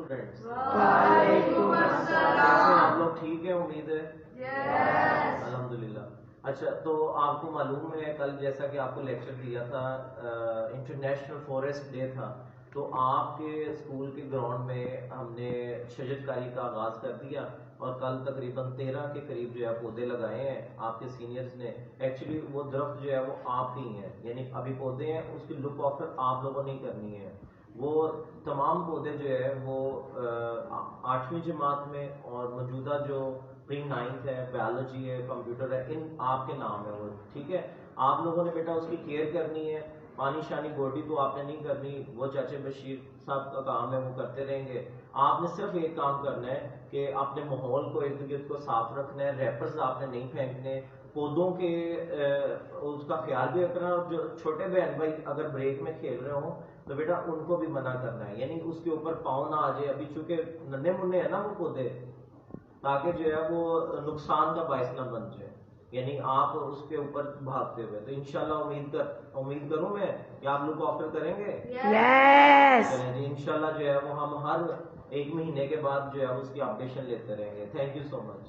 Students. وعلیکم السلام. آپ لوگ ٹھیک ہیں؟ امید ہے الحمدللہ. اچھا تو آپ کو معلوم ہے کل جیسا کہ آپ کو لیکچر دیا تھا انٹرنیشنل فارسٹ ڈے تھا، تو آپ کے اسکول کے گراؤنڈ میں ہم نے شجر کاری کا آغاز کر دیا اور کل تقریباً 13 کے قریب جو ہے پودے لگائے ہیں آپ کے سینئرز نے. ایکچولی وہ درخت جو ہے وہ آپ ہی ہیں، یعنی ابھی پودے ہیں اس کی لک آفٹر آپ لوگوں نے کرنی ہے. وہ تمام پودے جو ہے وہ 8ویں جماعت میں اور موجودہ جو پری 9th ہے، بایولوجی ہے، کمپیوٹر ہے، ان آپ کے نام ہے وہ. ٹھیک ہے، آپ لوگوں نے بیٹا اس کی کیئر کرنی ہے. پانی شانی گوڈی تو آپ نے نہیں کرنی، وہ چاچے بشیر صاحب کا کام ہے، وہ کرتے رہیں گے. آپ نے صرف ایک کام کرنا ہے کہ اپنے ماحول کو ارد گرد کو صاف رکھنا ہے. ریپرز آپ نے نہیں پھینکنے، پودوں کے اس کا خیال بھی رکھنا. اور جو چھوٹے بہن بھائی اگر بریک میں کھیل رہے ہوں تو بیٹا ان کو بھی منع کرنا ہے، یعنی اس کے اوپر پاؤں نہ آ جائے. ابھی چونکہ ننے منے ہیں نا وہ پودے، تاکہ جو ہے وہ نقصان کا باعث نہ بن جائے، یعنی آپ اس کے اوپر بھاگتے ہوئے. تو انشاءاللہ امید کروں میں کہ آپ لوگ آفر کریں گے. چلیں جی انشاءاللہ جو ہے وہ ہم ہر 1 مہینے کے بعد جو ہے اس کی اپڈیشن لیتے رہیں گے. Thank you so much.